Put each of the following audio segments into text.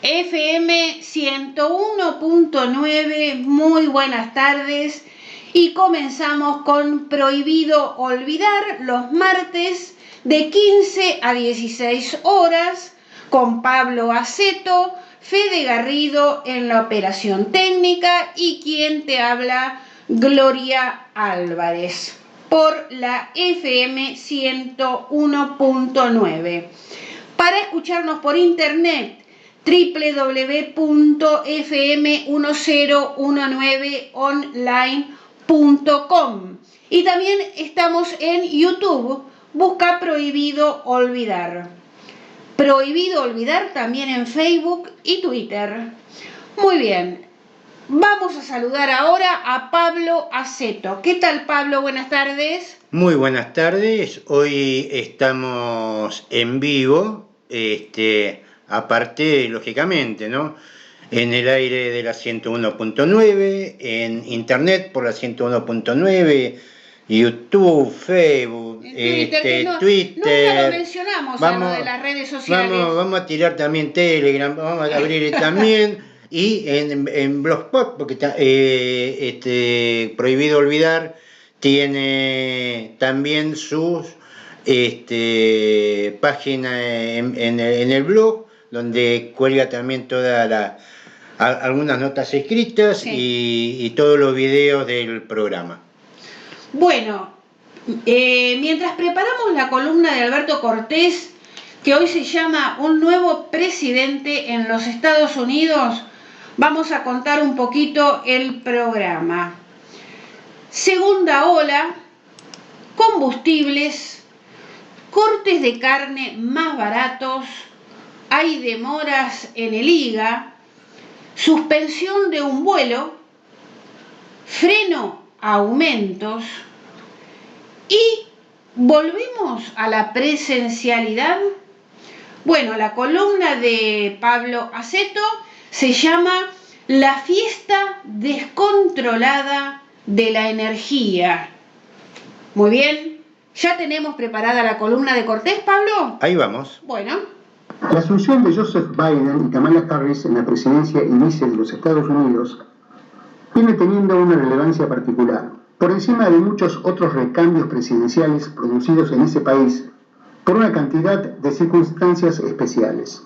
FM 101.9, muy buenas tardes y comenzamos con Prohibido Olvidar los martes de 15 a 16 horas con Pablo Aceto, Fede Garrido en la operación técnica y quien te habla, Gloria Álvarez, por la FM 101.9. Para escucharnos por internet, www.fm1019online.com, y también estamos en YouTube. Busca Prohibido Olvidar. Prohibido Olvidar también en Facebook y Twitter. Muy bien, vamos a saludar ahora a Pablo Aceto. ¿Qué tal, Pablo? Buenas tardes. Muy buenas tardes. Hoy estamos en vivo, aparte, lógicamente, ¿no? En el aire de la 101.9, en internet por la 101.9, YouTube, Facebook, Twitter. Nunca lo mencionamos, a lo de las redes sociales. Vamos a tirar también Telegram, vamos a abrir también. Y en Blogspot, porque Prohibido Olvidar tiene también sus página en el blog, donde cuelga también algunas notas escritas, sí, y todos los videos del programa. Bueno, mientras preparamos la columna de Alberto Cortés, que hoy se llama Un nuevo presidente en los Estados Unidos, vamos a contar un poquito el programa. Segunda ola, combustibles, cortes de carne más baratos, hay demoras en el IGA, suspensión de un vuelo, freno a aumentos y volvemos a la presencialidad. Bueno, la columna de Pablo Aceto se llama La fiesta descontrolada de la energía. Muy bien, ¿ya tenemos preparada la columna de Cortés, Pablo? Ahí vamos. Bueno. La asunción de Joseph Biden y Kamala Harris en la presidencia inicia de los Estados Unidos viene teniendo una relevancia particular, por encima de muchos otros recambios presidenciales producidos en ese país por una cantidad de circunstancias especiales.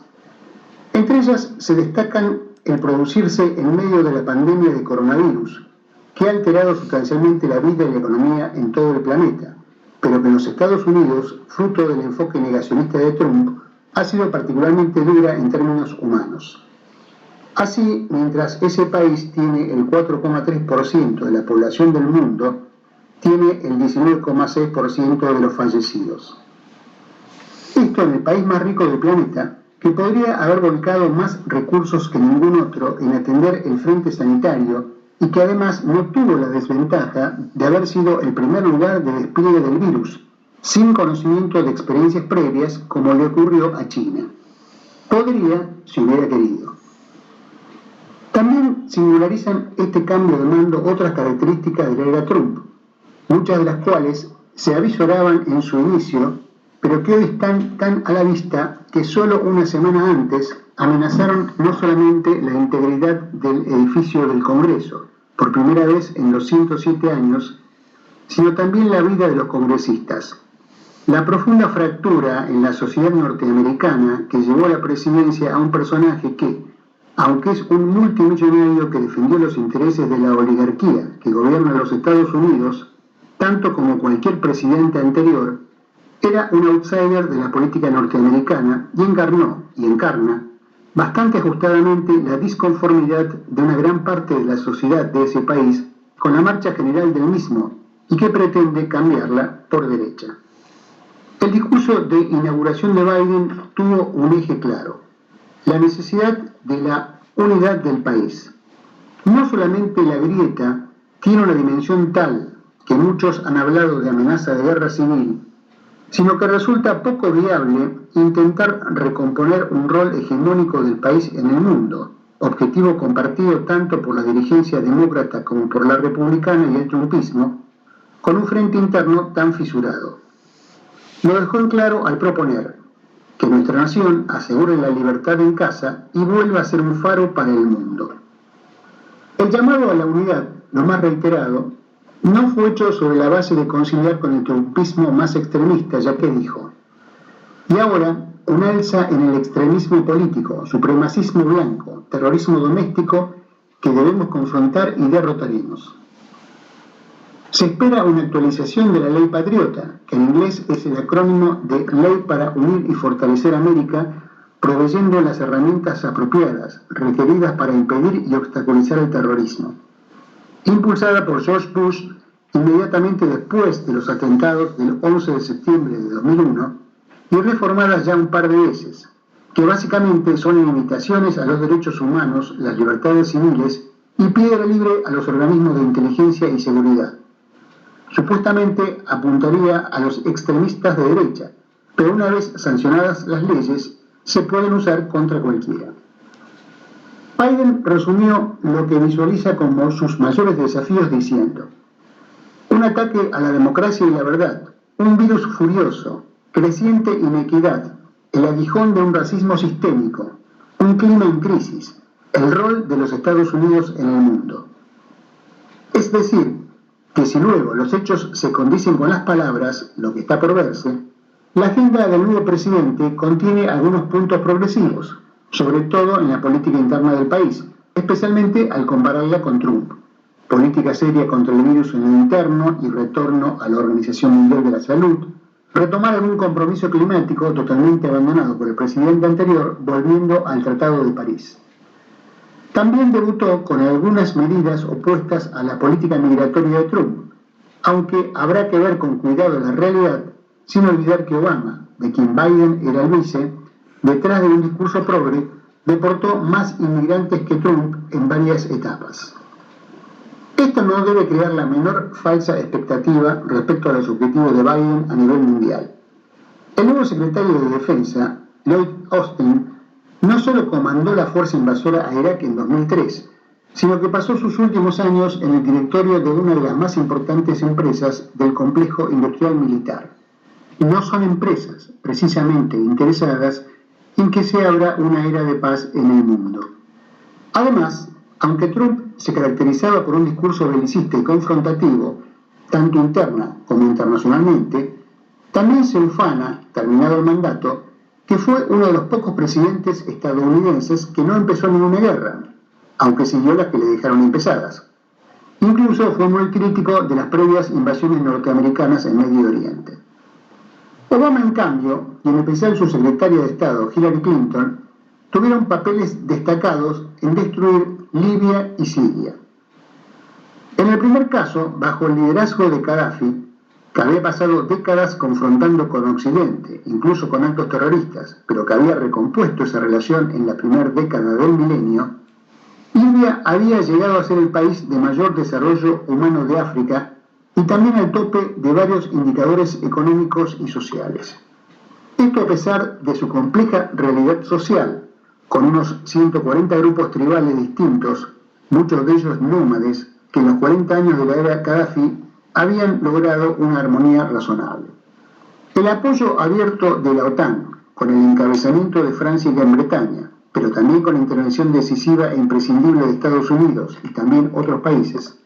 Entre ellas se destacan el producirse en medio de la pandemia de coronavirus, que ha alterado sustancialmente la vida y la economía en todo el planeta, pero que en los Estados Unidos, fruto del enfoque negacionista de Trump, ha sido particularmente dura en términos humanos. Así, mientras ese país tiene el 4,3% de la población del mundo, tiene el 19,6% de los fallecidos. Esto en el país más rico del planeta, que podría haber volcado más recursos que ningún otro en atender el frente sanitario y que además no tuvo la desventaja de haber sido el primer lugar de despliegue del virus, sin conocimiento de experiencias previas como le ocurrió a China. Podría si hubiera querido. También singularizan este cambio de mando otras características de la era Trump, muchas de las cuales se avisoraban en su inicio, pero que hoy están tan a la vista que solo una semana antes amenazaron no solamente la integridad del edificio del Congreso, por primera vez en los 107 años, sino también la vida de los congresistas. La profunda fractura en la sociedad norteamericana que llevó a la presidencia a un personaje que, aunque es un multimillonario que defendió los intereses de la oligarquía que gobierna los Estados Unidos, tanto como cualquier presidente anterior, era un outsider de la política norteamericana y encarna bastante ajustadamente la disconformidad de una gran parte de la sociedad de ese país con la marcha general del mismo y que pretende cambiarla por derecha. El discurso de inauguración de Biden tuvo un eje claro: la necesidad de la unidad del país. No solamente la grieta tiene una dimensión tal que muchos han hablado de amenaza de guerra civil, sino que resulta poco viable intentar recomponer un rol hegemónico del país en el mundo, objetivo compartido tanto por la dirigencia demócrata como por la republicana y el trumpismo, con un frente interno tan fisurado. Lo dejó en claro al proponer: que nuestra nación asegure la libertad en casa y vuelva a ser un faro para el mundo. El llamado a la unidad, lo más reiterado, no fue hecho sobre la base de conciliar con el trumpismo más extremista, ya que dijo: y ahora, un alza en el extremismo político, supremacismo blanco, terrorismo doméstico, que debemos confrontar y derrotaremos. Se espera una actualización de la Ley Patriota, que en inglés es el acrónimo de Ley para Unir y Fortalecer América, proveyendo las herramientas apropiadas, requeridas para impedir y obstaculizar el terrorismo. Impulsada por George Bush inmediatamente después de los atentados del 11 de septiembre de 2001 y reformadas ya un par de veces, que básicamente son limitaciones a los derechos humanos, las libertades civiles y piedra libre a los organismos de inteligencia y seguridad. Supuestamente apuntaría a los extremistas de derecha, pero una vez sancionadas las leyes, se pueden usar contra cualquiera. Biden resumió lo que visualiza como sus mayores desafíos diciendo: un ataque a la democracia y la verdad, un virus furioso, creciente inequidad, el aguijón de un racismo sistémico, un clima en crisis, el rol de los Estados Unidos en el mundo. Es decir, que si luego los hechos se condicen con las palabras, lo que está por verse, la agenda del nuevo presidente contiene algunos puntos progresivos, sobre todo en la política interna del país, especialmente al compararla con Trump. Política seria contra el virus en lo interno y retorno a la Organización Mundial de la Salud, retomar algún compromiso climático totalmente abandonado por el presidente anterior, volviendo al Tratado de París. También debutó con algunas medidas opuestas a la política migratoria de Trump, aunque habrá que ver con cuidado la realidad, sin olvidar que Obama, de quien Biden era el vice, detrás de un discurso progre, deportó más inmigrantes que Trump en varias etapas. Esto no debe crear la menor falsa expectativa respecto a los objetivos de Biden a nivel mundial. El nuevo secretario de Defensa, Lloyd Austin, no solo comandó la fuerza invasora a Irak en 2003, sino que pasó sus últimos años en el directorio de una de las más importantes empresas del complejo industrial militar. No son empresas, precisamente, interesadas en que se abra una era de paz en el mundo. Además, aunque Trump se caracterizaba por un discurso belicista y confrontativo, tanto interna como internacionalmente, también se ufana, terminado el mandato, que fue uno de los pocos presidentes estadounidenses que no empezó ninguna guerra, aunque siguió las que le dejaron empezadas. Incluso fue muy crítico de las previas invasiones norteamericanas en Medio Oriente. Obama, en cambio, y en especial su secretaria de Estado, Hillary Clinton, tuvieron papeles destacados en destruir Libia y Siria. En el primer caso, bajo el liderazgo de Gaddafi, que había pasado décadas confrontando con Occidente, incluso con actos terroristas, pero que había recompuesto esa relación en la primera década del milenio, Libia había llegado a ser el país de mayor desarrollo humano de África y también al tope de varios indicadores económicos y sociales. Esto a pesar de su compleja realidad social, con unos 140 grupos tribales distintos, muchos de ellos nómades, que en los 40 años de la era Gaddafi habían logrado una armonía razonable. El apoyo abierto de la OTAN, con el encabezamiento de Francia y Gran Bretaña, pero también con la intervención decisiva e imprescindible de Estados Unidos y también otros países,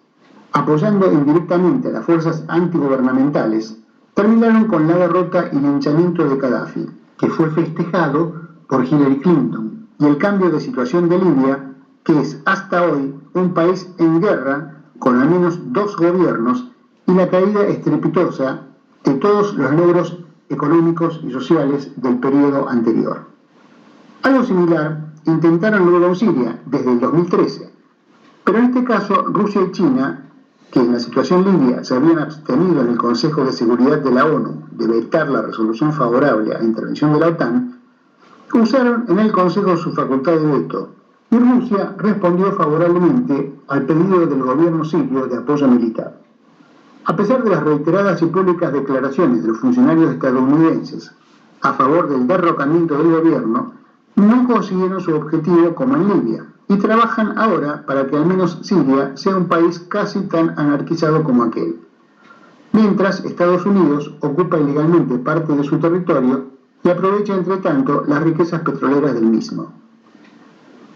apoyando indirectamente a las fuerzas antigubernamentales, terminaron con la derrota y linchamiento de Gaddafi, que fue festejado por Hillary Clinton, y el cambio de situación de Libia, que es hasta hoy un país en guerra con al menos 2 gobiernos y la caída estrepitosa de todos los logros económicos y sociales del periodo anterior. Algo similar intentaron luego en Siria desde el 2013, pero en este caso Rusia y China, que en la situación libia se habían abstenido en el Consejo de Seguridad de la ONU de vetar la resolución favorable a la intervención de la OTAN, usaron en el Consejo su facultad de veto, y Rusia respondió favorablemente al pedido del gobierno sirio de apoyo militar. A pesar de las reiteradas y públicas declaraciones de los funcionarios estadounidenses a favor del derrocamiento del gobierno, no consiguieron su objetivo como en Libia, y trabajan ahora para que al menos Siria sea un país casi tan anarquizado como aquel. Mientras Estados Unidos ocupa ilegalmente parte de su territorio y aprovecha, entre tanto, las riquezas petroleras del mismo.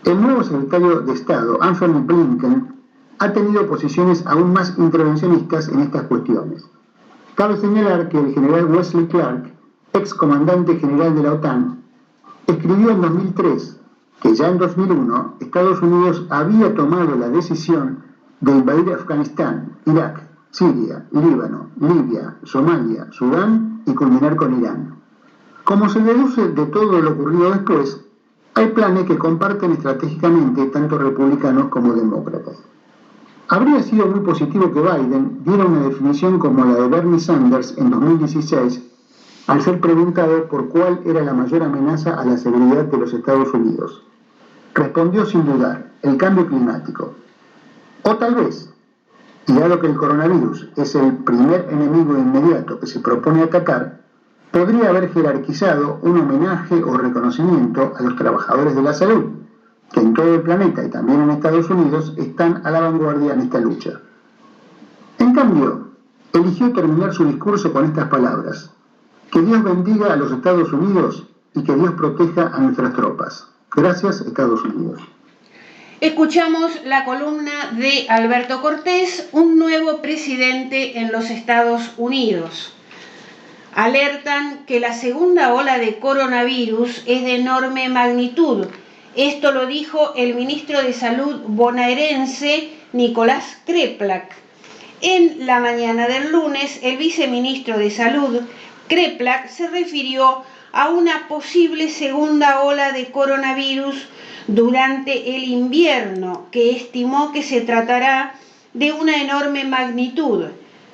El nuevo secretario de Estado, Anthony Blinken, ha tenido posiciones aún más intervencionistas en estas cuestiones. Cabe señalar que el general Wesley Clark, ex comandante general de la OTAN, escribió en 2003 que ya en 2001 Estados Unidos había tomado la decisión de invadir Afganistán, Irak, Siria, Líbano, Libia, Somalia, Sudán y culminar con Irán. Como se deduce de todo lo ocurrido después, hay planes que comparten estratégicamente tanto republicanos como demócratas. Habría sido muy positivo que Biden diera una definición como la de Bernie Sanders en 2016, al ser preguntado por cuál era la mayor amenaza a la seguridad de los Estados Unidos. Respondió sin dudar, el cambio climático. O tal vez, y dado que el coronavirus es el primer enemigo inmediato que se propone atacar, podría haber jerarquizado un homenaje o reconocimiento a los trabajadores de la salud, que en todo el planeta y también en Estados Unidos están a la vanguardia en esta lucha. En cambio, eligió terminar su discurso con estas palabras: que Dios bendiga a los Estados Unidos y que Dios proteja a nuestras tropas. Gracias, Estados Unidos. Escuchamos la columna de Alberto Cortés, un nuevo presidente en los Estados Unidos. Alertan que la segunda ola de coronavirus es de enorme magnitud. Esto lo dijo el ministro de Salud bonaerense Nicolás Kreplak. En la mañana del lunes, el viceministro de Salud, Kreplak, se refirió a una posible segunda ola de coronavirus durante el invierno, que estimó que se tratará de una enorme magnitud.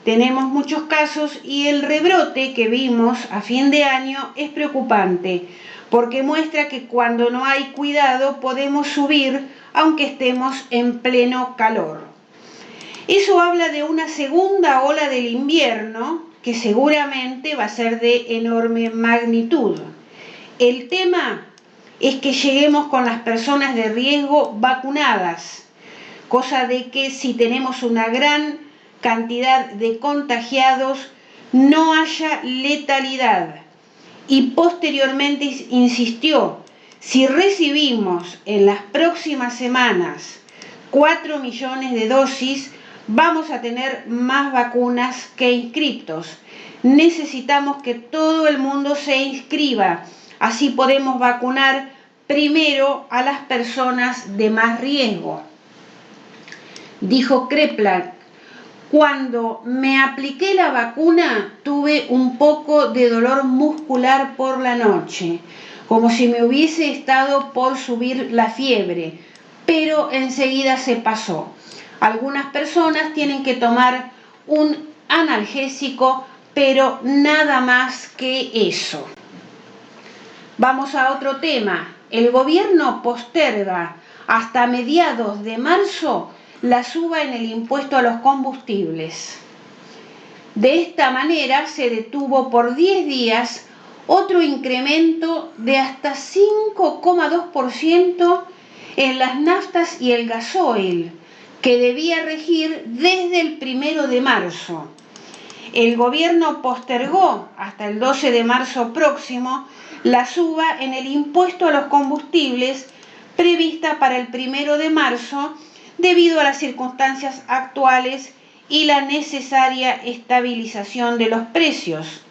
Tenemos muchos casos y el rebrote que vimos a fin de año es preocupante, porque muestra que cuando no hay cuidado podemos subir aunque estemos en pleno calor. Eso habla de una segunda ola del invierno que seguramente va a ser de enorme magnitud. El tema es que lleguemos con las personas de riesgo vacunadas, cosa de que si tenemos una gran cantidad de contagiados no haya letalidad. Y posteriormente insistió, si recibimos en las próximas semanas 4 millones de dosis, vamos a tener más vacunas que inscriptos. Necesitamos que todo el mundo se inscriba, así podemos vacunar primero a las personas de más riesgo. Dijo Kreplak: cuando me apliqué la vacuna tuve un poco de dolor muscular por la noche, como si me hubiese estado por subir la fiebre, pero enseguida se pasó. Algunas personas tienen que tomar un analgésico, pero nada más que eso. Vamos a otro tema. El gobierno posterga hasta mediados de marzo la suba en el impuesto a los combustibles. De esta manera se detuvo por 10 días otro incremento de hasta 5,2% en las naftas y el gasoil, que debía regir desde el 1 de marzo. El gobierno postergó hasta el 12 de marzo próximo la suba en el impuesto a los combustibles prevista para el 1 de marzo debido a las circunstancias actuales y la necesaria estabilización de los precios.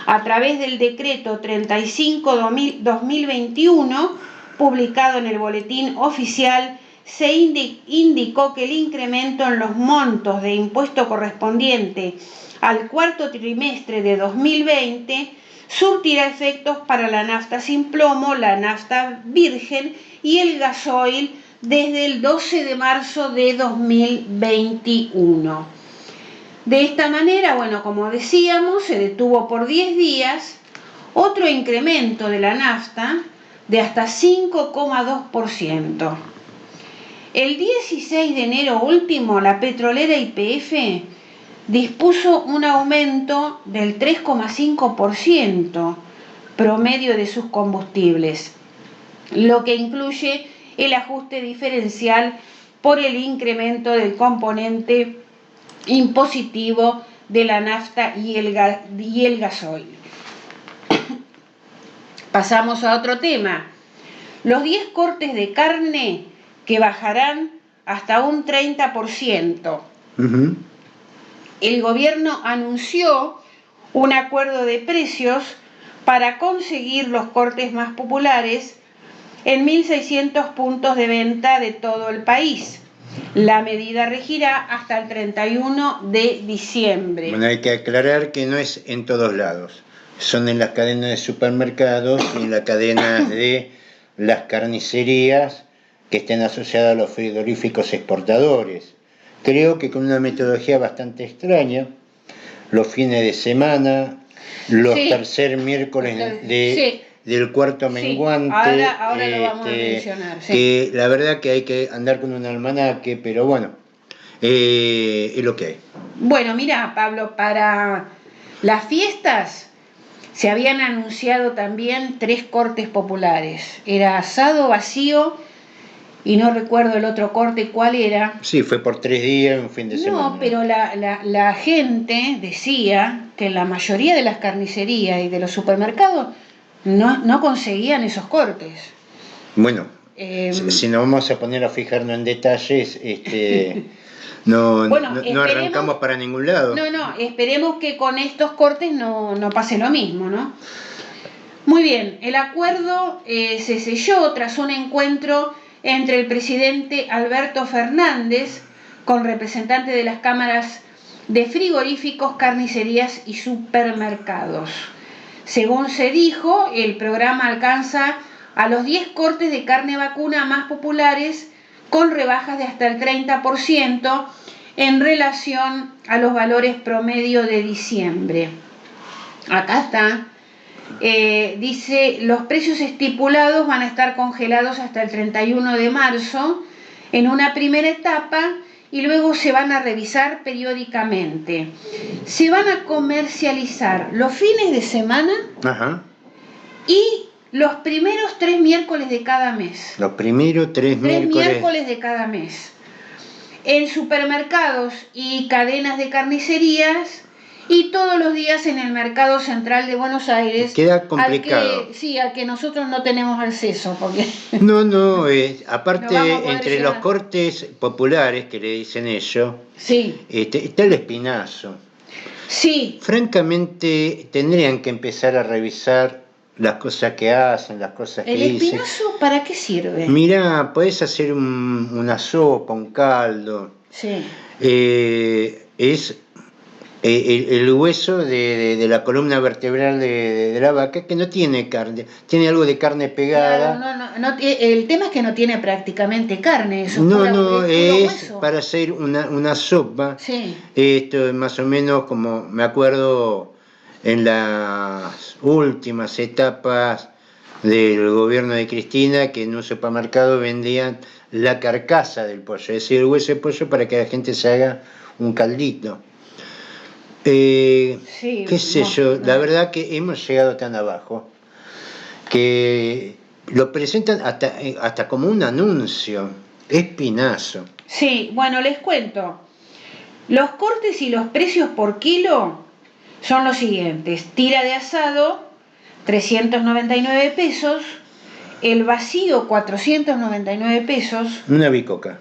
A través del decreto 35/2021, publicado en el Boletín Oficial, se indicó que el incremento en los montos de impuesto correspondiente al cuarto trimestre de 2020 surtirá efectos para la nafta sin plomo, la nafta virgen y el gasoil desde el 12 de marzo de 2021. De esta manera, como decíamos, se detuvo por 10 días otro incremento de la nafta de hasta 5,2%. El 16 de enero último, la petrolera YPF dispuso un aumento del 3,5% promedio de sus combustibles, lo que incluye el ajuste diferencial por el incremento del componente impositivo de la nafta y el gasoil. Pasamos a otro tema. Los 10 cortes de carne que bajarán hasta un 30%. Ujú. El gobierno anunció un acuerdo de precios para conseguir los cortes más populares en 1.600 puntos de venta de todo el país. La medida regirá hasta el 31 de diciembre. Bueno, hay que aclarar que no es en todos lados. Son en las cadenas de supermercados y en las cadenas de las carnicerías que estén asociadas a los frigoríficos exportadores. Creo que con una metodología bastante extraña, los fines de semana, los Sí. tercer miércoles Sí. del cuarto Sí, menguante, ahora lo vamos a mencionar, sí. que la verdad que hay que andar con un almanaque, pero bueno, es lo que hay. Bueno, mira, Pablo, para las fiestas se habían anunciado también 3 cortes populares. Era asado vacío y no recuerdo el otro corte cuál era. Sí, fue por 3 días, un fin de semana. No, pero la gente decía que en la mayoría de las carnicerías y de los supermercados no conseguían esos cortes. Bueno, Eh, si nos vamos a poner a fijarnos en detalles, no, Bueno, no arrancamos para ningún lado. No, esperemos que con estos cortes no pase lo mismo, ¿no? Muy bien, el acuerdo se selló tras un encuentro entre el presidente Alberto Fernández con representantes de las cámaras de frigoríficos, carnicerías y supermercados. Según se dijo, el programa alcanza a los 10 cortes de carne vacuna más populares con rebajas de hasta el 30% en relación a los valores promedio de diciembre. Acá está. Dice, los precios estipulados van a estar congelados hasta el 31 de marzo en una primera etapa y luego se van a revisar periódicamente. Se van a comercializar los fines de semana Ajá. y los primeros 3 miércoles de cada mes. Los primeros 3 3 miércoles. miércoles de cada mes. En supermercados y cadenas de carnicerías y todos los días en el Mercado Central de Buenos Aires. Queda complicado. Al que nosotros no tenemos acceso. Porque No, aparte, No vamos a poder entre llegar. los cortes populares que le dicen ellos, sí, está el espinazo. sí, Francamente, tendrían que empezar a revisar las cosas que hacen, las cosas que ¿el dicen. espinazo para qué sirve? Mirá, podés hacer una sopa, un caldo. Sí, Es el hueso de la columna vertebral de la vaca, que no tiene carne, tiene algo de carne pegada. claro, el tema es que no tiene prácticamente carne. Eso No, es puro es hueso. para hacer una sopa. Sí, Esto es más o menos como me acuerdo en las últimas etapas del gobierno de Cristina, que en un supermercado vendían la carcasa del pollo, es decir, el hueso de pollo para que la gente se haga un caldito. sí, Qué sé yo, no. la verdad que hemos llegado tan abajo que lo presentan hasta como un anuncio, espinazo. Sí, bueno, les cuento. Los cortes y los precios por kilo son los siguientes. Tira de asado, 399 pesos. El vacío, 499 pesos. Una bicoca.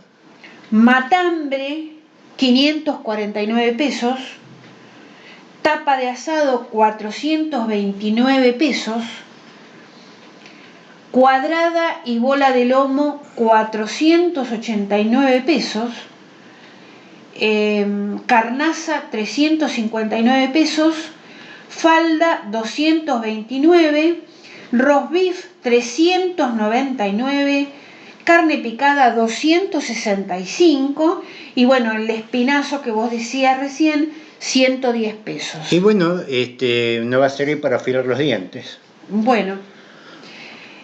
Matambre, 549 pesos. Tapa de asado, 429 pesos. Cuadrada y bola de lomo, 489 pesos. Carnaza, 359 pesos. Falda, 229. Roast beef, 399. Carne picada, 265. Y bueno, el espinazo que vos decías recién, 110 pesos. Y bueno, no va a servir para afilar los dientes. Bueno,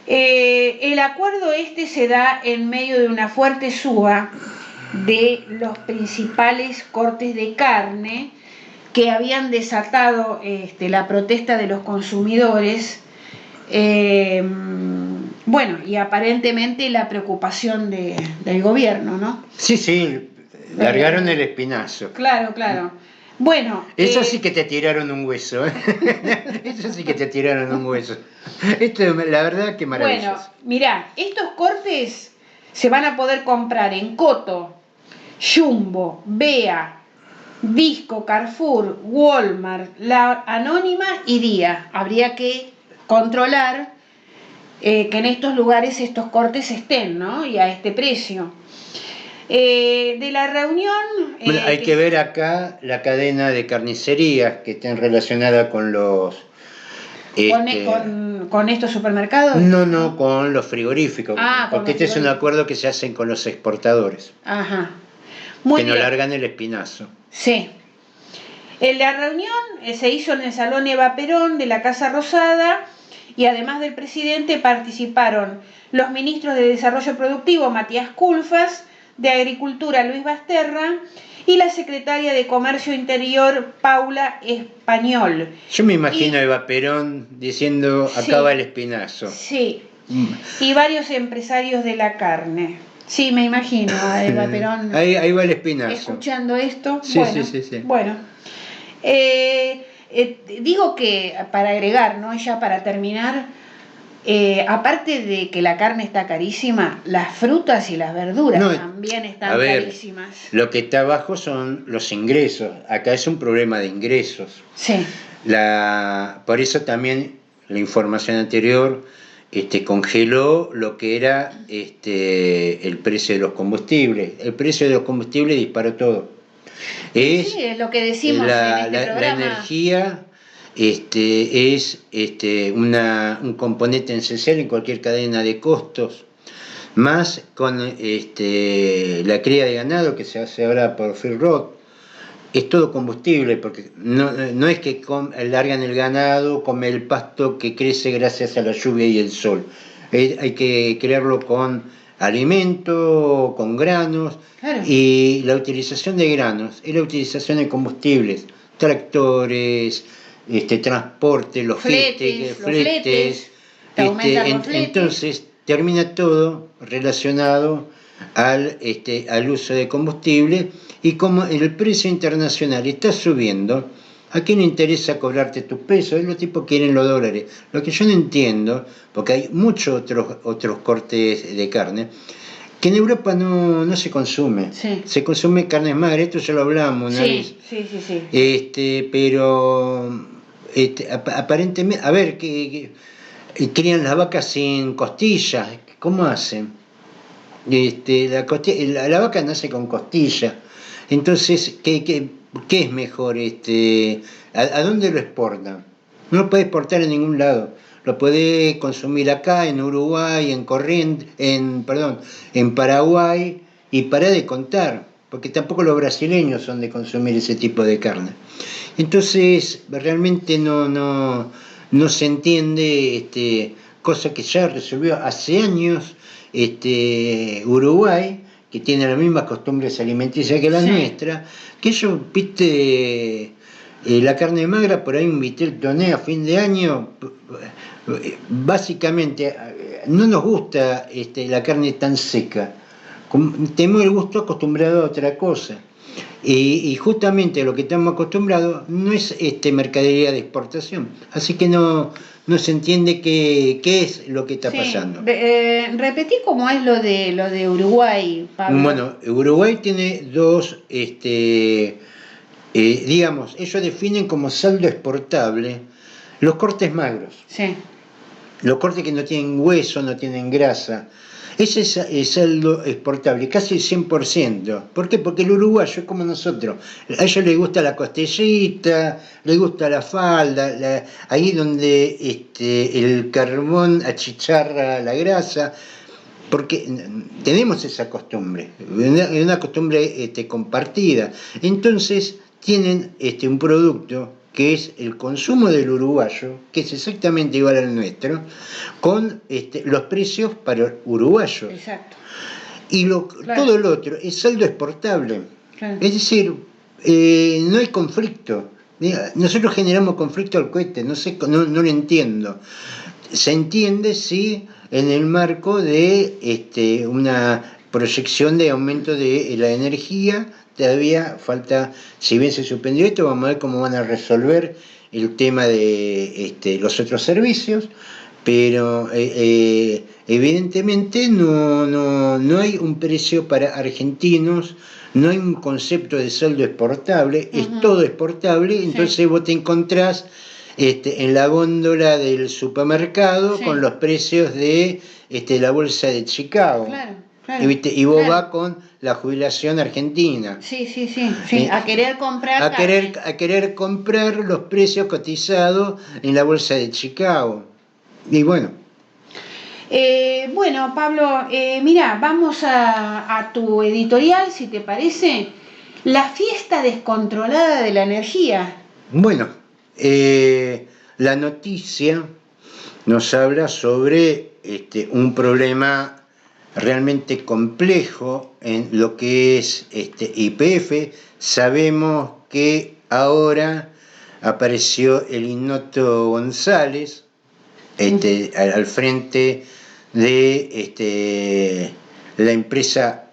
el acuerdo se da en medio de una fuerte suba de los principales cortes de carne que habían desatado la protesta de los consumidores, bueno, y aparentemente la preocupación del gobierno, ¿no? Sí, largaron el espinazo. Claro. Bueno, Eso sí que te tiraron un hueso, ¿eh? Eso sí que te tiraron un hueso. Esto es la verdad que bueno, maravilloso. mirá, estos cortes se van a poder comprar en Coto, Jumbo, Bea, Disco, Carrefour, Walmart, La Anónima y Día. Habría que controlar que en estos lugares estos cortes estén, ¿no? Y a este precio. De la reunión... Bueno, hay que ver acá la cadena de carnicerías que estén relacionadas con los... con estos supermercados. No, con los frigoríficos, Ah, con porque los este es un frigoríficos. acuerdo que se hacen con los exportadores, Ajá. Muy que no bien. largan el espinazo. Sí. La reunión se hizo en el Salón Eva Perón de la Casa Rosada y además del presidente participaron los ministros de Desarrollo Productivo Matías Culfas, de Agricultura Luis Basterra y la secretaria de Comercio Interior Paula Español. Yo me imagino a Eva Perón diciendo, acá va el espinazo. Sí, y varios empresarios de la carne. Sí, me imagino a Eva Perón Ahí va el espinazo. escuchando esto. Sí, Bueno, sí. Bueno, digo que para agregar, ¿no? Ya para terminar, aparte de que la carne está carísima, las frutas y las verduras también están carísimas. Lo que está abajo son los ingresos. Acá es un problema de ingresos. Sí. Por eso también la información anterior congeló lo que era el precio de los combustibles. El precio de los combustibles disparó todo. Sí, es lo que decimos en este programa. La energía es un componente esencial en cualquier cadena de costos, más con la cría de ganado que se hace ahora por Feedrot. Es todo combustible, porque no es que largan el ganado, come el pasto que crece gracias a la lluvia y el sol. Hay que crearlo con alimento, con granos, claro. Y la utilización de granos es la utilización de combustibles, tractores, transporte, los fletes. Entonces termina todo relacionado al uso de combustible, y como el precio internacional está subiendo, ¿a quién le interesa cobrarte tus pesos? Los tipos quieren los dólares. Lo que yo no entiendo, porque hay muchos otros cortes de carne, que en Europa no se consume. Sí. Se consume carne magras, esto ya lo hablamos una vez. Sí. Pero aparentemente, a ver, que crían las vacas sin costillas, ¿cómo hacen? La vaca nace con costilla. Entonces, ¿qué es mejor? ¿A dónde lo exportan? No lo puede exportar en ningún lado. Lo puede consumir acá, en Uruguay, en Paraguay, y para de contar, porque tampoco los brasileños son de consumir ese tipo de carne. Entonces, realmente no se entiende, cosa que ya resolvió hace años Uruguay, que tiene las mismas costumbres alimenticias que la nuestra, que ellos, la carne magra, por ahí un vitel toné a fin de año, básicamente no nos gusta la carne tan seca, tenemos el gusto acostumbrado a otra cosa. Y justamente lo que estamos acostumbrados no es mercadería de exportación, así que no se entiende qué es lo que está pasando. Repetí cómo es lo de Uruguay, Pablo. Bueno, Uruguay tiene dos, digamos, ellos definen como saldo exportable los cortes magros. Sí. Los cortes que no tienen hueso, no tienen grasa. Ese es el saldo exportable, casi el 100%. ¿Por qué? Porque el uruguayo es como nosotros. A ellos les gusta la costillita, les gusta la falda, ahí donde el carbón achicharra la grasa, porque tenemos esa costumbre, una costumbre compartida. Entonces tienen un producto que es el consumo del uruguayo, que es exactamente igual al nuestro, con los precios para uruguayos. Exacto. Y todo lo otro es saldo exportable. Claro. Es decir, no hay conflicto. Nosotros generamos conflicto al cohete, no lo entiendo. Se entiende si en el marco de una proyección de aumento de la energía todavía falta, si bien se suspendió esto, vamos a ver cómo van a resolver el tema de los otros servicios, pero evidentemente no hay un precio para argentinos, no hay un concepto de saldo exportable, es todo exportable, entonces vos te encontrás en la góndola del supermercado con los precios de la bolsa de Chicago. Claro. Y vos vas con la jubilación argentina. Sí, a querer comprar a querer comprar los precios cotizados en la bolsa de Chicago. Y bueno. Bueno, Pablo, mira, vamos a tu editorial, si te parece. La fiesta descontrolada de la energía. Bueno, la noticia nos habla sobre un problema realmente complejo en lo que es YPF. Sabemos que ahora apareció el Ignoto González al frente de la empresa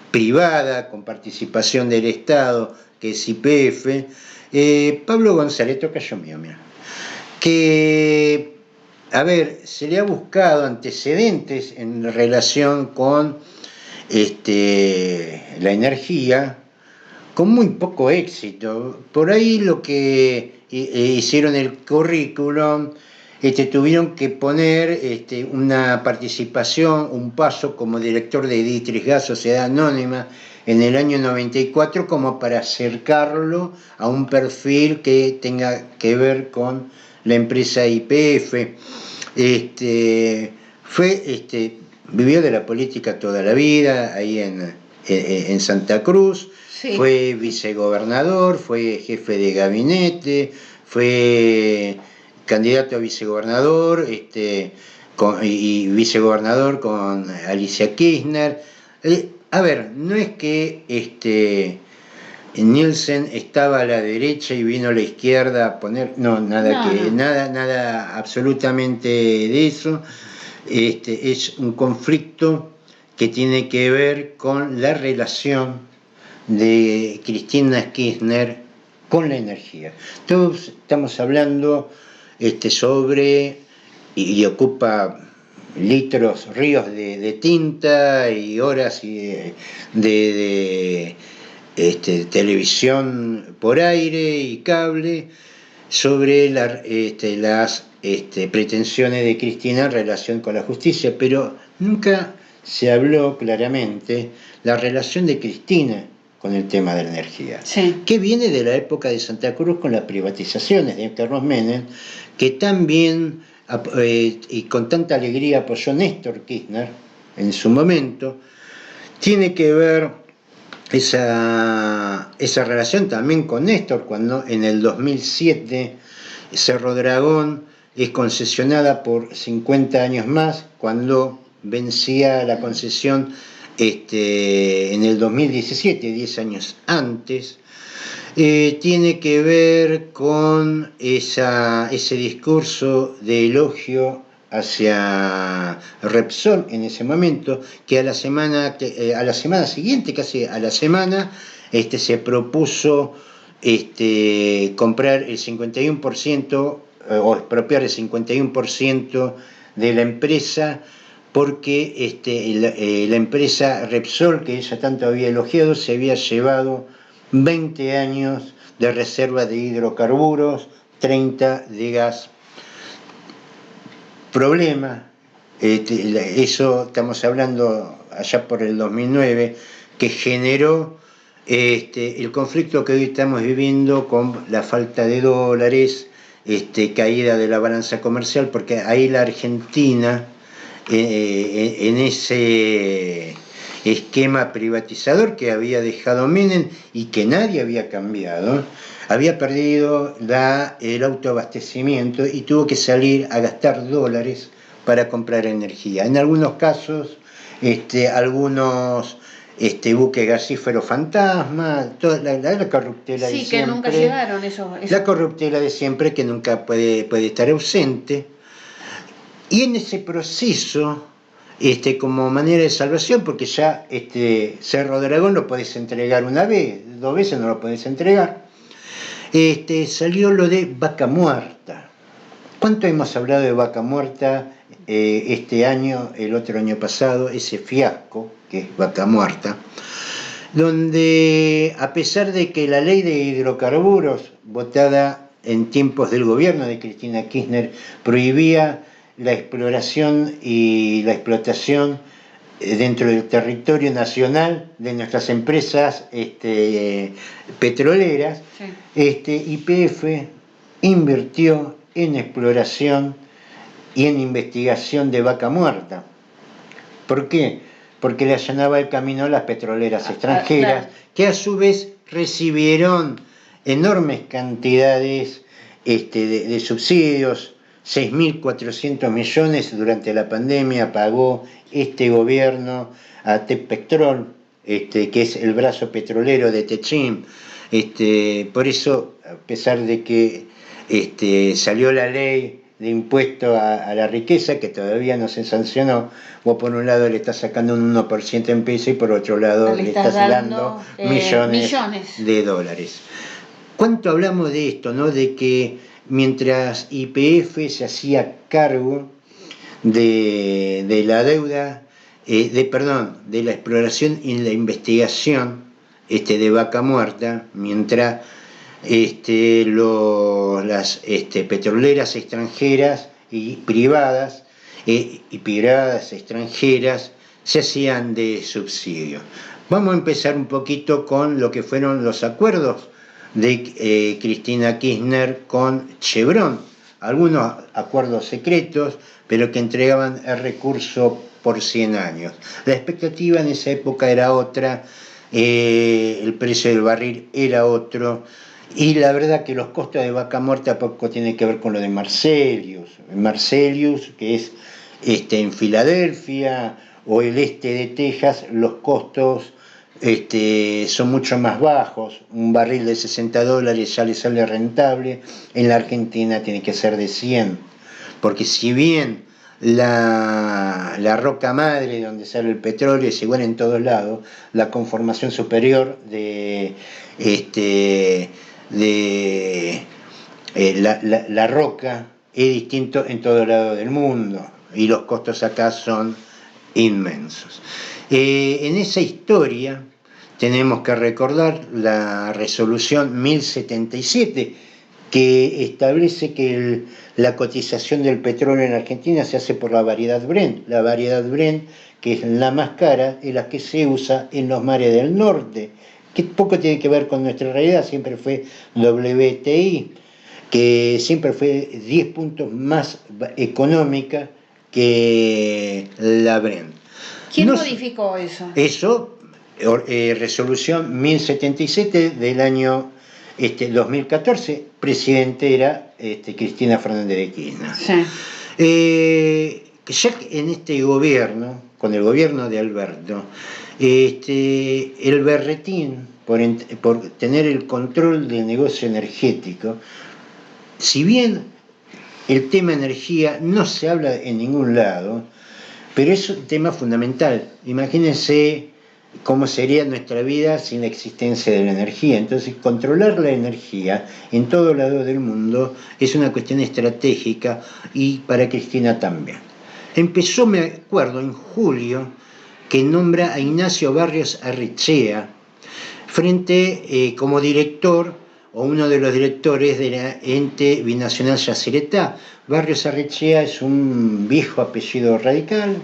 privada con participación del Estado, que es YPF. Pablo González, tocayo mío, mira, que se le ha buscado antecedentes en relación con la energía, con muy poco éxito. Por ahí lo que hicieron el currículum, tuvieron que poner una participación, un paso como director de Dietrich Gas, Sociedad Anónima, en el año 94, como para acercarlo a un perfil que tenga que ver con la empresa YPF. Vivió de la política toda la vida, ahí en Santa Cruz. Sí. Fue vicegobernador, fue jefe de gabinete, fue candidato a vicegobernador y vicegobernador con Alicia Kirchner. No es que Nielsen estaba a la derecha y vino a la izquierda a poner, nada absolutamente de eso. Es un conflicto que tiene que ver con la relación de Cristina Kirchner con la energía. Todos estamos hablando sobre, y ocupa litros, ríos de tinta y horas de televisión por aire y cable sobre las pretensiones de Cristina en relación con la justicia, pero nunca se habló claramente la relación de Cristina con el tema de la energía, que viene de la época de Santa Cruz con las privatizaciones de Carlos Menem, que también y con tanta alegría apoyó Néstor Kirchner en su momento. Tiene que ver esa relación también con Néstor, cuando en el 2007 Cerro Dragón es concesionada por 50 años más, cuando vencía la concesión en el 2017, 10 años antes. Tiene que ver con ese discurso de elogio hacia Repsol en ese momento, que a la semana siguiente, casi a la semana, se propuso comprar el 51% o expropiar el 51% de la empresa, porque la empresa Repsol, que ella tanto había elogiado, se había llevado 20 años de reserva de hidrocarburos, 30 de gas. Problema, eso estamos hablando allá por el 2009, que generó el conflicto que hoy estamos viviendo con la falta de dólares, caída de la balanza comercial, porque ahí la Argentina, en ese esquema privatizador que había dejado Menem y que nadie había cambiado, había perdido el autoabastecimiento y tuvo que salir a gastar dólares para comprar energía. En algunos casos, algunos buques gasíferos fantasma, toda la corruptela de siempre. Sí, que nunca llegaron eso. La corruptela de siempre, que nunca puede estar ausente. Y en ese proceso como manera de salvación, porque ya Cerro Dragón lo podés entregar una vez, 2 veces no lo podés entregar. Salió lo de Vaca Muerta. ¿Cuánto hemos hablado de Vaca Muerta este año, el otro año pasado, ese fiasco que es Vaca Muerta, donde a pesar de que la ley de hidrocarburos votada en tiempos del gobierno de Cristina Kirchner prohibía la exploración y la explotación dentro del territorio nacional de nuestras empresas petroleras, sí. YPF invirtió en exploración y en investigación de Vaca Muerta. ¿Por qué? Porque le allanaba el camino a las petroleras extranjeras, claro, que a su vez recibieron enormes cantidades de subsidios. 6.400 millones durante la pandemia pagó este gobierno a Teppetrol, que es el brazo petrolero de Techim. Por eso, a pesar de que salió la ley de impuesto a la riqueza, que todavía no se sancionó, vos por un lado le estás sacando un 1% en peso y por otro lado le estás dando millones de dólares. ¿Cuánto hablamos de esto, no? De que mientras YPF se hacía cargo de la deuda, de la exploración y la investigación de Vaca Muerta, mientras las petroleras extranjeras y privadas extranjeras se hacían de subsidio. Vamos a empezar un poquito con lo que fueron los acuerdos de Cristina Kirchner con Chevron, algunos acuerdos secretos, pero que entregaban el recurso por 100 años. La expectativa en esa época era otra, el precio del barril era otro, y la verdad que los costos de Vaca Muerta poco tienen que ver con lo de Marcellus, que es en Filadelfia o el este de Texas, los costos son mucho más bajos. Un barril de $60 ya le sale rentable. En la Argentina tiene que ser de 100, porque si bien la roca madre donde sale el petróleo es igual en todos lados, la conformación superior de la roca es distinto en todo lado del mundo y los costos acá son inmensos. En esa historia tenemos que recordar la resolución 1077, que establece que la cotización del petróleo en Argentina se hace por la variedad Brent. La variedad Brent, que es la más cara, es la que se usa en los mares del norte, que poco tiene que ver con nuestra realidad, siempre fue WTI, que siempre fue 10 puntos más económica que la Brent. ¿Quién modificó eso? Eso, resolución 1077 del año 2014, presidente era Cristina Fernández de Kirchner. Sí. Ya en este gobierno, con el gobierno de Alberto, el berretín, por tener el control del negocio energético, si bien el tema energía no se habla en ningún lado, pero es un tema fundamental. Imagínense cómo sería nuestra vida sin la existencia de la energía. Entonces, controlar la energía en todo lado del mundo es una cuestión estratégica y para Cristina también. Empezó, me acuerdo, en julio, que nombra a Ignacio Barrios Arrechea como director o uno de los directores de la ente binacional Yacyretá. Barrios Arrechea es un viejo apellido radical,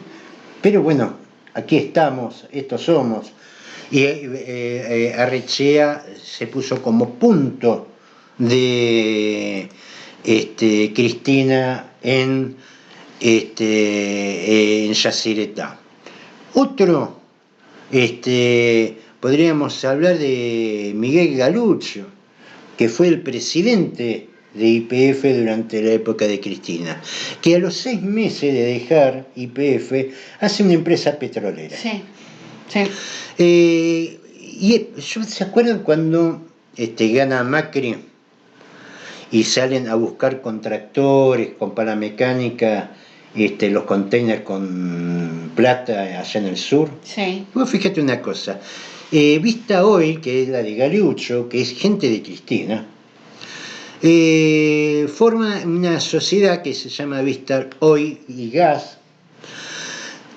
pero bueno, aquí estamos, estos somos. Y Arrechea se puso como punto de Cristina en Yacyretá. Otro, podríamos hablar de Miguel Galuccio, que fue el presidente de YPF durante la época de Cristina, que a los 6 meses de dejar YPF hace una empresa petrolera. Sí, sí. ¿Se acuerdan cuando gana Macri y salen a buscar contractores con paramecánica los containers con plata allá en el sur. Sí. Vos fíjate una cosa, Vista Oil, que es la de Galucho, que es gente de Cristina, forma una sociedad que se llama Vista Oil y Gas,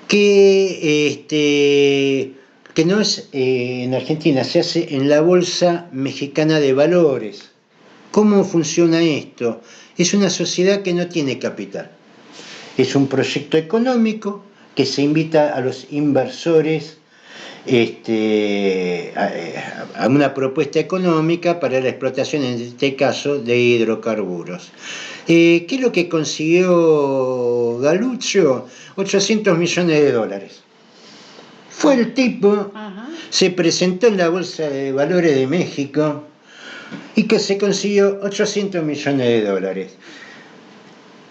que no es en Argentina, se hace en la Bolsa Mexicana de Valores. ¿Cómo funciona esto? Es una sociedad que no tiene capital. Es un proyecto económico que se invita a los inversores a una propuesta económica para la explotación, en este caso, de hidrocarburos. ¿Qué es lo que consiguió Galucho? 800 millones de dólares. Fue el tipo, se presentó en la Bolsa de Valores de México y que se consiguió 800 millones de dólares.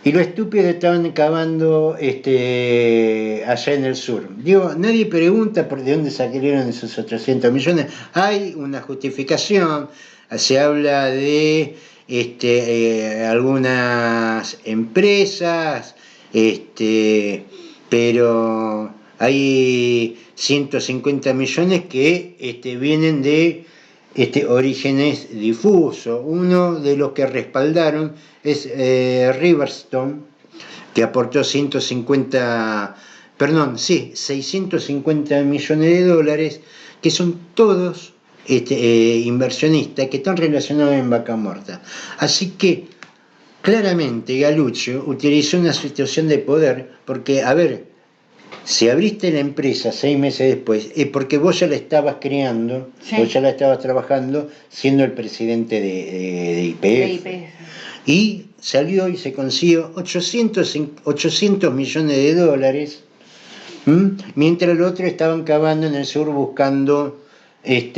Y lo estúpido estaban cavando allá en el sur. Digo, nadie pregunta por de dónde salieron esos 800 millones. Hay una justificación, se habla de algunas empresas, pero hay 150 millones que vienen de orígenes difusos. Uno de los que respaldaron es Riverstone, que aportó 650 millones de dólares, que son todos inversionistas que están relacionados en Vaca Muerta. Así que claramente Galucho utilizó una situación de poder, porque, a ver, si abriste la empresa 6 meses después, es porque vos ya la estabas creando, sí, vos ya la estabas trabajando siendo el presidente de YPF. Y salió y se consiguió 800 millones de dólares, mientras los otros estaban cavando en el sur buscando el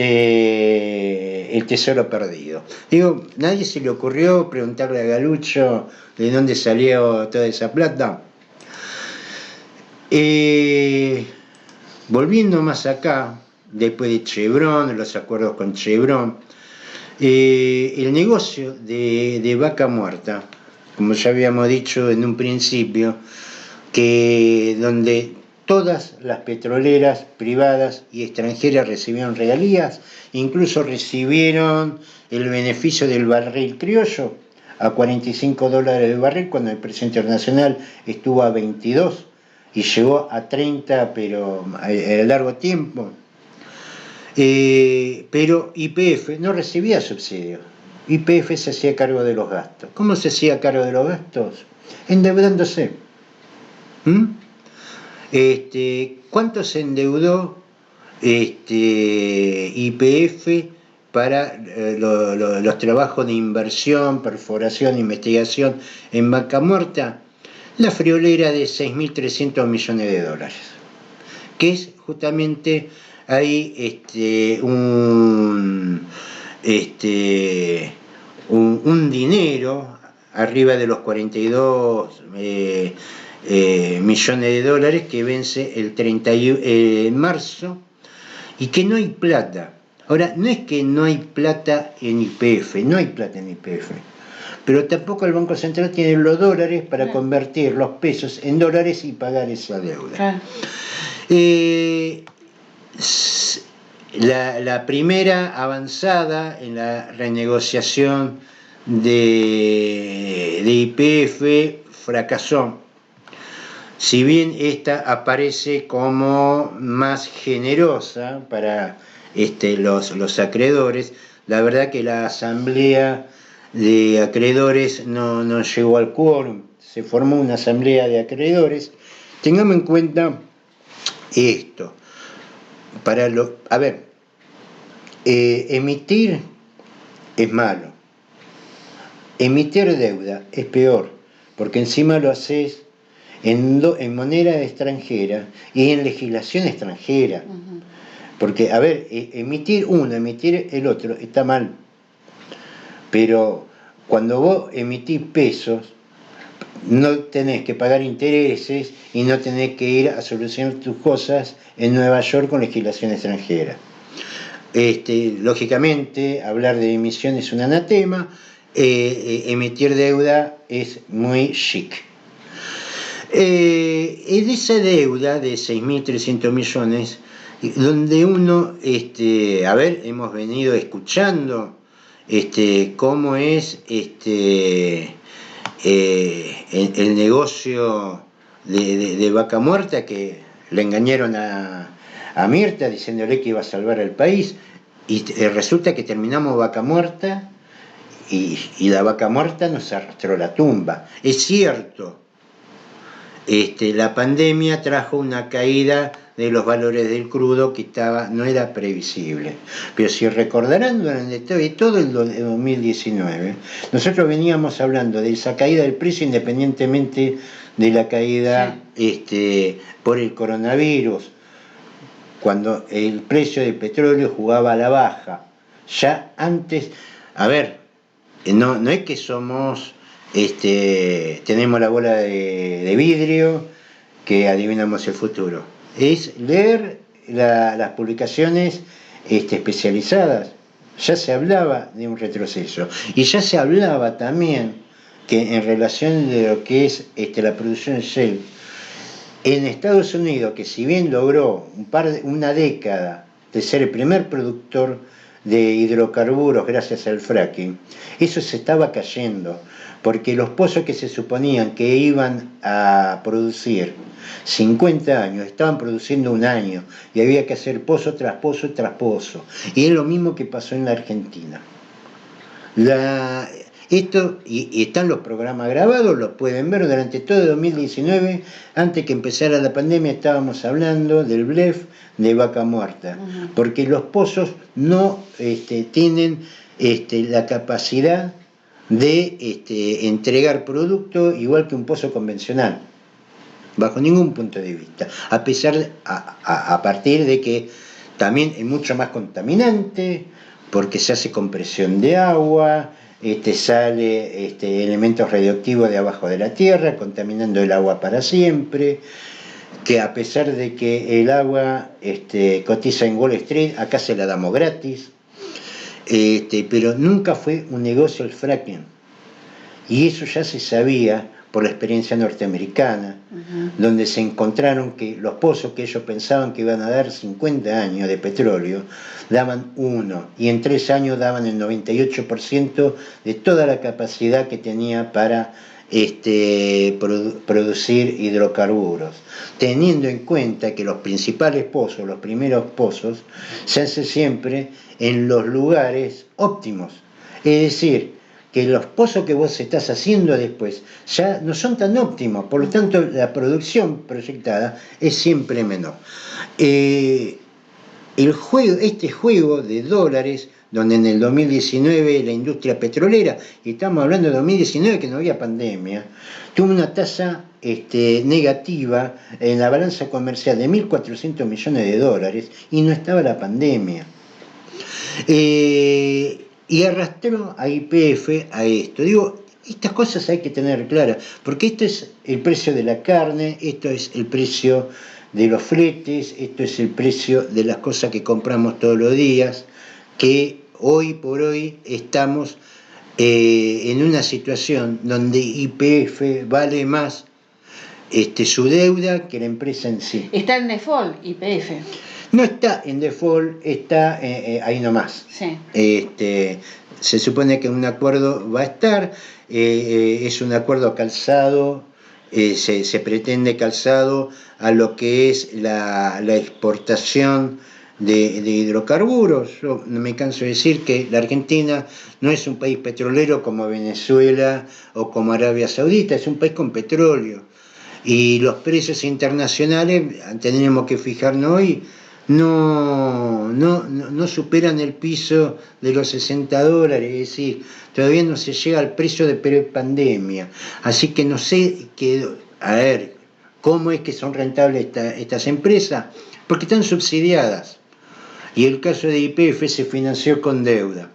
tesoro perdido. Digo, nadie se le ocurrió preguntarle a Galucho de dónde salió toda esa plata. Volviendo más acá, después de Chevron, los acuerdos con Chevron, el negocio de Vaca Muerta, como ya habíamos dicho en un principio, que donde todas las petroleras privadas y extranjeras recibieron regalías, incluso recibieron el beneficio del barril criollo a $45 el barril, cuando el precio internacional estuvo a 22 y llegó a 30, pero a largo tiempo. Pero YPF no recibía subsidios. YPF se hacía cargo de los gastos. ¿Cómo se hacía cargo de los gastos? Endeudándose. ¿Cuánto se endeudó YPF para los trabajos de inversión, perforación, investigación en Vaca Muerta? La friolera de 6.300 millones de dólares, que es justamente ahí un dinero arriba de los 42 millones de dólares que vence el 31 de marzo y que no hay plata. Ahora, no es que no hay plata en YPF, no hay plata en YPF, pero tampoco el Banco Central tiene los dólares para convertir los pesos en dólares y pagar esa deuda. La primera avanzada en la renegociación de YPF fracasó. Si bien esta aparece como más generosa para los acreedores, la verdad que la asamblea de acreedores no llegó al quórum. Se formó una asamblea de acreedores. Tengamos en cuenta esto. Emitir es malo. Emitir deuda es peor, porque encima lo haces en moneda extranjera y en legislación extranjera. Porque, emitir uno, emitir el otro, está mal. Pero cuando vos emitís pesos, no tenés que pagar intereses y no tenés que ir a solucionar tus cosas en Nueva York con legislación extranjera. Lógicamente, hablar de emisión es un anatema, emitir deuda es muy chic. En esa deuda de 6.300 millones, donde uno, hemos venido escuchando cómo es el negocio de Vaca Muerta, que le engañaron a Mirta diciéndole que iba a salvar al país, y resulta que terminamos Vaca Muerta y la Vaca Muerta nos arrastró a la tumba. Es cierto, la pandemia trajo una caída de los valores del crudo que no era previsible. Pero si recordarán, durante todo el 2019, nosotros veníamos hablando de esa caída del precio independientemente de la caída por el coronavirus, cuando el precio del petróleo jugaba a la baja. Ya antes, no es que somos... tenemos la bola de vidrio que adivinamos el futuro. Es leer las publicaciones especializadas. Ya se hablaba de un retroceso y ya se hablaba también que en relación de lo que es la producción de Shell en Estados Unidos, que si bien logró una década de ser el primer productor de hidrocarburos gracias al fracking, eso se estaba cayendo, porque los pozos que se suponían que iban a producir 50 años, estaban produciendo un año, y había que hacer pozo tras pozo tras pozo. Y es lo mismo que pasó en la Argentina. Y están los programas grabados, los pueden ver durante todo 2019, antes que empezara la pandemia estábamos hablando del blef de Vaca Muerta, porque los pozos no tienen la capacidad de entregar producto igual que un pozo convencional, bajo ningún punto de vista, a partir de que también es mucho más contaminante, porque se hace compresión de agua, sale elementos radioactivos de abajo de la tierra, contaminando el agua para siempre, que a pesar de que el agua cotiza en Wall Street, acá se la damos gratis, pero nunca fue un negocio el fracking, y eso ya se sabía por la experiencia norteamericana, donde se encontraron que los pozos que ellos pensaban que iban a dar 50 años de petróleo, daban 1, y en 3 años daban el 98% de toda la capacidad que tenía para producir hidrocarburos, teniendo en cuenta que los principales pozos, los primeros pozos, se hacen siempre en los lugares óptimos, es decir, que los pozos que vos estás haciendo después ya no son tan óptimos, por lo tanto la producción proyectada es siempre menor. Este juego de dólares, donde en el 2019 la industria petrolera, y estamos hablando de 2019 que no había pandemia, tuvo una tasa negativa en la balanza comercial de 1.400 millones de dólares y no estaba la pandemia. Y arrastró a YPF a esto. Digo, estas cosas hay que tener claras, porque esto es el precio de la carne, esto es el precio de los fletes, esto es el precio de las cosas que compramos todos los días, que hoy por hoy estamos en una situación donde YPF vale más su deuda que la empresa en sí. Está en default YPF. No está en default, está ahí nomás. Sí. Se supone que un acuerdo va a estar, es un acuerdo calzado, se pretende calzado a lo que es la exportación de hidrocarburos. Yo no me canso de decir que la Argentina no es un país petrolero como Venezuela o como Arabia Saudita, es un país con petróleo. Y los precios internacionales, tenemos que fijarnos hoy, no superan el piso de los $60, es decir, todavía no se llega al precio de pre-pandemia. Así que no sé cómo es que son rentables estas empresas, porque están subsidiadas. Y el caso de YPF se financió con deuda.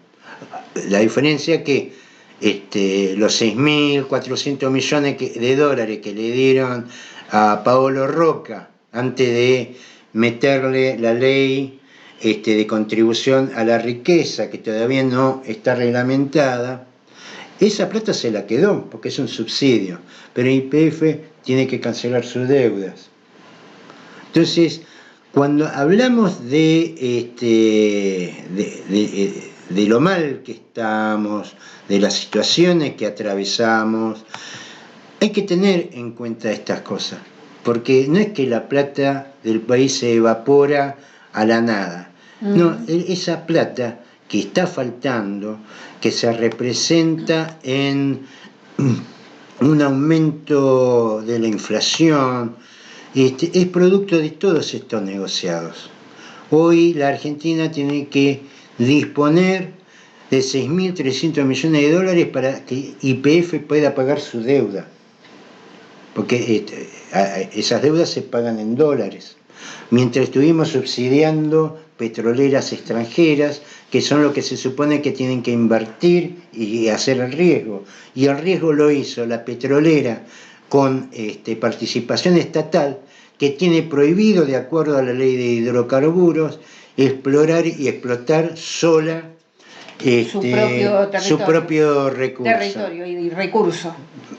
La diferencia es que los 6.400 millones de dólares que le dieron a Paolo Roca antes de meterle la ley de contribución a la riqueza, que todavía no está reglamentada, esa plata se la quedó porque es un subsidio, pero YPF tiene que cancelar sus deudas. Entonces, cuando hablamos de lo mal que estamos, de las situaciones que atravesamos, hay que tener en cuenta estas cosas, porque no es que la plata del país se evapora a la nada. No, esa plata que está faltando, que se representa en un aumento de la inflación, es producto de todos estos negociados. Hoy la Argentina tiene que disponer de 6.300 millones de dólares para que YPF pueda pagar su deuda, porque esas deudas se pagan en dólares, mientras estuvimos subsidiando petroleras extranjeras, que son lo que se supone que tienen que invertir y hacer el riesgo, y el riesgo lo hizo la petrolera con participación estatal, que tiene prohibido, de acuerdo a la ley de hidrocarburos, explorar y explotar sola su propio territorio y recurso.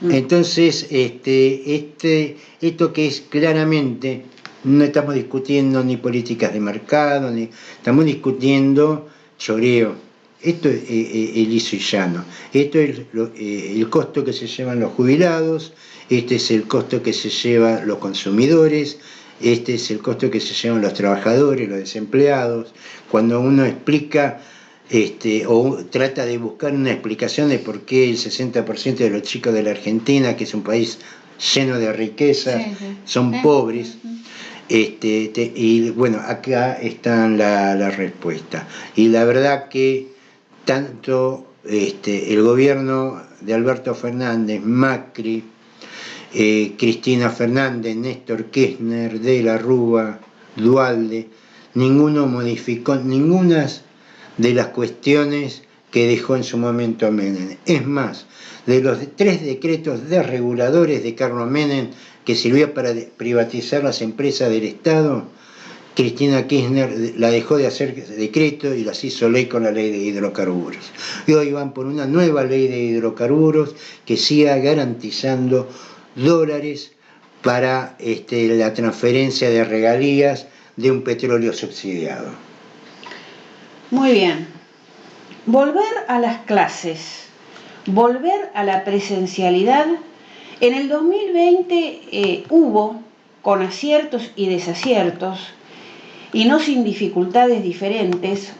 Entonces, esto que es claramente, no estamos discutiendo ni políticas de mercado, ni estamos discutiendo choreo. Esto es liso y llano. Esto es el costo que se llevan los jubilados, este es el costo que se llevan los consumidores, este es el costo que se llevan los trabajadores, los desempleados. Cuando uno explica o trata de buscar una explicación de por qué el 60% de los chicos de la Argentina, que es un país lleno de riquezas, son pobres, y bueno, acá está la respuesta. Y la verdad que tanto el gobierno de Alberto Fernández, Macri, Cristina Fernández, Néstor Kirchner, De la Rúa, Duhalde, ninguno modificó ninguna de las cuestiones que dejó en su momento Menem. Es más, de los 3 decretos desreguladores de Carlos Menem que sirvió para privatizar las empresas del Estado, Cristina Kirchner la dejó de hacer decreto y las hizo ley con la ley de hidrocarburos. Y hoy van por una nueva ley de hidrocarburos que siga garantizando dólares para la transferencia de regalías de un petróleo subsidiado. Muy bien. Volver a las clases, volver a la presencialidad. En el 2020 hubo, con aciertos y desaciertos, y no sin dificultades diferentes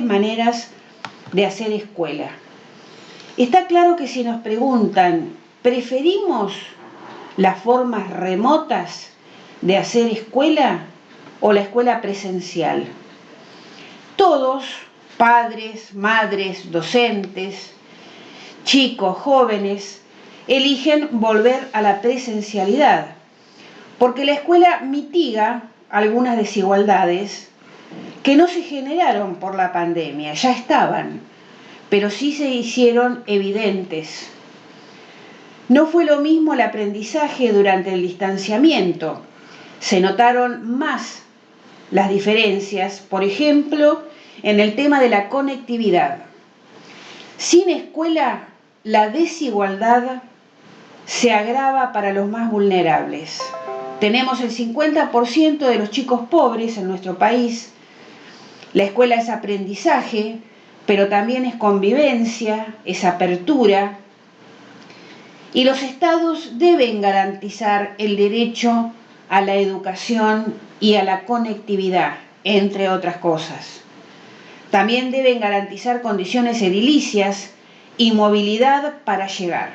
maneras de hacer escuela. Está claro que si nos preguntan, ¿preferimos las formas remotas de hacer escuela o la escuela presencial? Todos, padres, madres, docentes, chicos, jóvenes, eligen volver a la presencialidad, porque la escuela mitiga algunas desigualdades que no se generaron por la pandemia, ya estaban, pero sí se hicieron evidentes. No fue lo mismo el aprendizaje durante el distanciamiento, se notaron más las diferencias, por ejemplo, en el tema de la conectividad. Sin escuela, la desigualdad se agrava para los más vulnerables. Tenemos el 50% de los chicos pobres en nuestro país. La escuela es aprendizaje, pero también es convivencia, es apertura. Y los estados deben garantizar el derecho a la educación y a la conectividad, entre otras cosas. También deben garantizar condiciones edilicias y movilidad para llegar.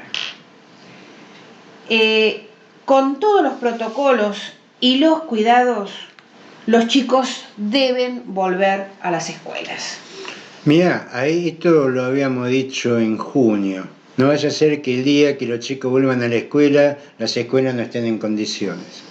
Con todos los protocolos y los cuidados, los chicos deben volver a las escuelas. Mirá, esto lo habíamos dicho en junio. No vaya a ser que el día que los chicos vuelvan a la escuela, las escuelas no estén en condiciones.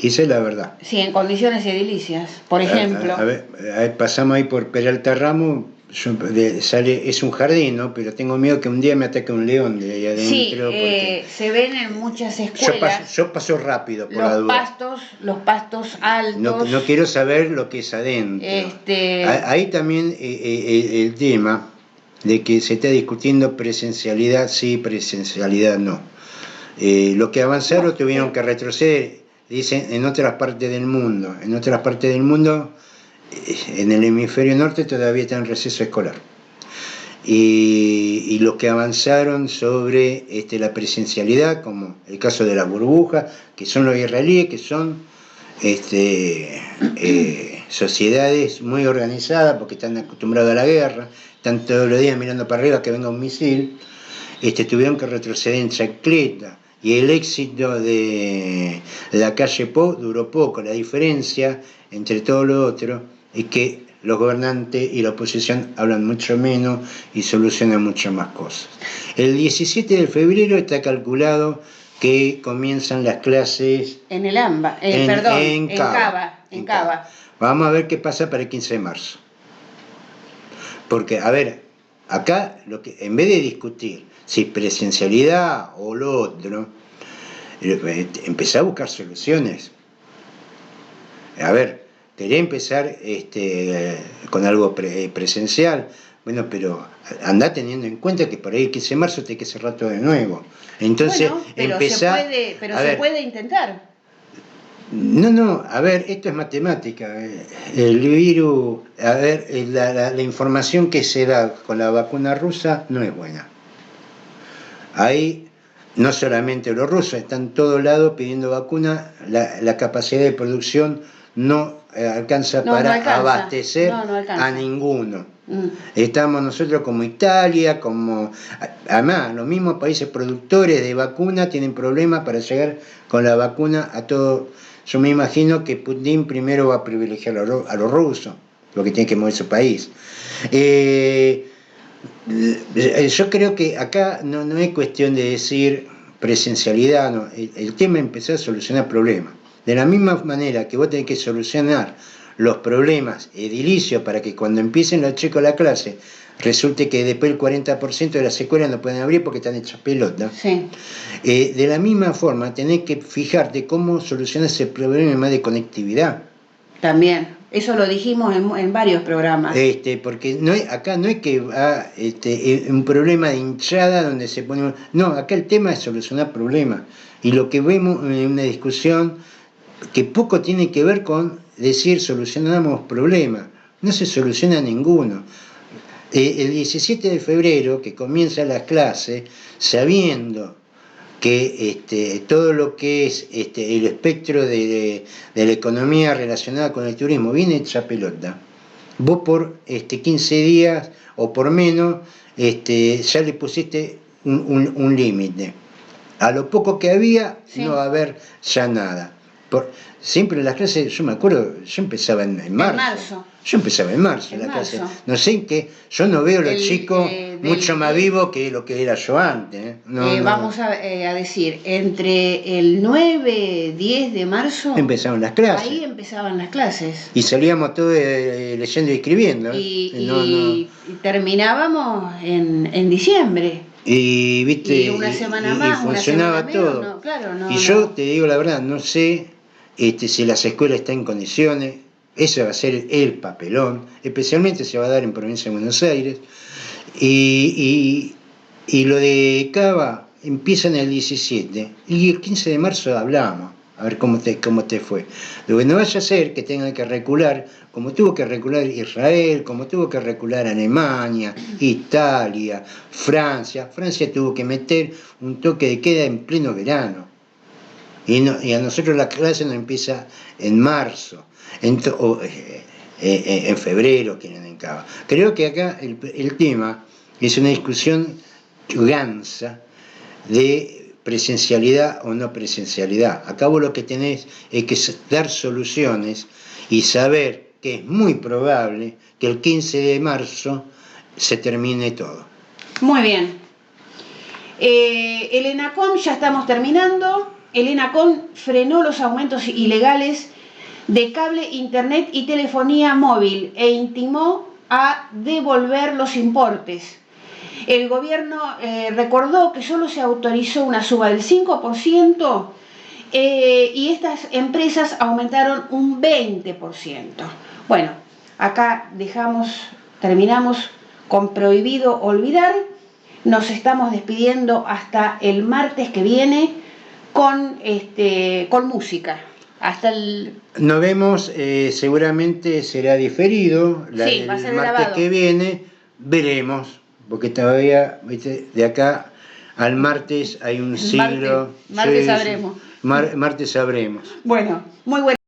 Y esa es la verdad. Sí, en condiciones edilicias, por ejemplo. A ver, pasamos ahí por Peralta Ramos, es un jardín, ¿no? Pero tengo miedo que un día me ataque un león de ahí adentro. Sí, se ven en muchas escuelas. Yo paso rápido por la duda. Los pastos altos. No quiero saber lo que es adentro. Ahí también el tema de que se está discutiendo presencialidad sí, presencialidad no. Los que avanzaron tuvieron que retroceder, dicen, en otras partes del mundo. En otras partes del mundo, en el hemisferio norte todavía está en receso escolar. Y los que avanzaron sobre la presencialidad, como el caso de la burbuja, que son los israelíes, que son sociedades muy organizadas porque están acostumbrados a la guerra, están todos los días mirando para arriba que venga un misil, tuvieron que retroceder en chancleta. Y el éxito de la calle Pou duró poco. La diferencia entre todo lo otro es que los gobernantes y la oposición hablan mucho menos y solucionan mucho más cosas. El 17 de febrero está calculado que comienzan las clases en el AMBA, en Cava. Vamos a ver qué pasa para el 15 de marzo. Porque, a ver, acá en vez de discutir si presencialidad o lo otro, empezar a buscar soluciones. A ver, quería empezar con algo presencial, bueno, pero anda teniendo en cuenta que por ahí el 15 de marzo tiene que cerrar todo de nuevo. Entonces, bueno, pero empezar... se puede intentar. No, a ver, esto es matemática. El virus, a ver, la información que se da con la vacuna rusa no es buena. Ahí no solamente los rusos, están en todos lados pidiendo vacuna, la capacidad de producción no alcanza para abastecer a ninguno. Estamos nosotros como Italia, además los mismos países productores de vacuna tienen problemas para llegar con la vacuna a todo. Yo me imagino que Putin primero va a privilegiar a los rusos, porque tiene que mover su país. Yo creo que acá no es cuestión de decir presencialidad, no. El tema es empezar a solucionar problemas. De la misma manera que vos tenés que solucionar los problemas edilicios para que cuando empiecen los chicos la clase resulte que después el 40% de las escuelas no pueden abrir porque están hechas pelota. Sí. De la misma forma tenés que fijarte cómo solucionar ese problema de conectividad. También. Eso lo dijimos en varios programas. Porque acá no es que va un problema de hinchada donde se pone... No, acá el tema es solucionar problemas. Y lo que vemos en una discusión que poco tiene que ver con decir solucionamos problemas. No se soluciona ninguno. El 17 de febrero, que comienzan las clases, sabiendo que todo lo que es el espectro de la economía relacionada con el turismo viene hecha pelota, vos por 15 días o por menos ya le pusiste un límite. A lo poco que había, sí, no va a haber ya nada. Siempre en las clases, yo me acuerdo, yo empezaba en marzo. Yo empezaba en marzo la clase. No sé en qué, yo no veo a los chicos mucho más vivos que lo que era yo antes. Vamos a decir, entre el 9, 10 de marzo... Empezaron las clases. Ahí empezaban las clases. Y salíamos todos leyendo y escribiendo. Y terminábamos en diciembre. Y viste, y una semana más, funcionaba una semana todo. Menos, no, claro, yo te digo la verdad, no sé si las escuelas están en condiciones. Ese va a ser el papelón, especialmente se va a dar en Provincia de Buenos Aires. Y lo de Cava empieza en el 17 y el 15 de marzo hablamos, a ver cómo te fue. Lo que no vaya a ser que tengan que recular, como tuvo que recular Israel, como tuvo que recular Alemania, Italia, Francia. Francia tuvo que meter un toque de queda en pleno verano. Y a nosotros la clase nos empieza en marzo. En febrero quieren en Cava. Creo que acá el tema es una discusión gansa de presencialidad o no presencialidad. Acá vos lo que tenés es que dar soluciones y saber que es muy probable que el 15 de marzo se termine todo. Muy bien. El ENACOM, ya estamos terminando. El ENACOM frenó los aumentos ilegales de cable, internet y telefonía móvil e intimó a devolver los importes. El gobierno recordó que solo se autorizó una suba del 5% y estas empresas aumentaron un 20%. Bueno, acá terminamos con Prohibido Olvidar. Nos estamos despidiendo hasta el martes que viene con música. Hasta el... Nos vemos, seguramente será diferido, Sí, va a ser el martes grabado. que viene, veremos, porque todavía, ¿viste? De acá al martes hay un siglo. Martes Sí, sí. sabremos. Martes sabremos. Bueno, muy bueno.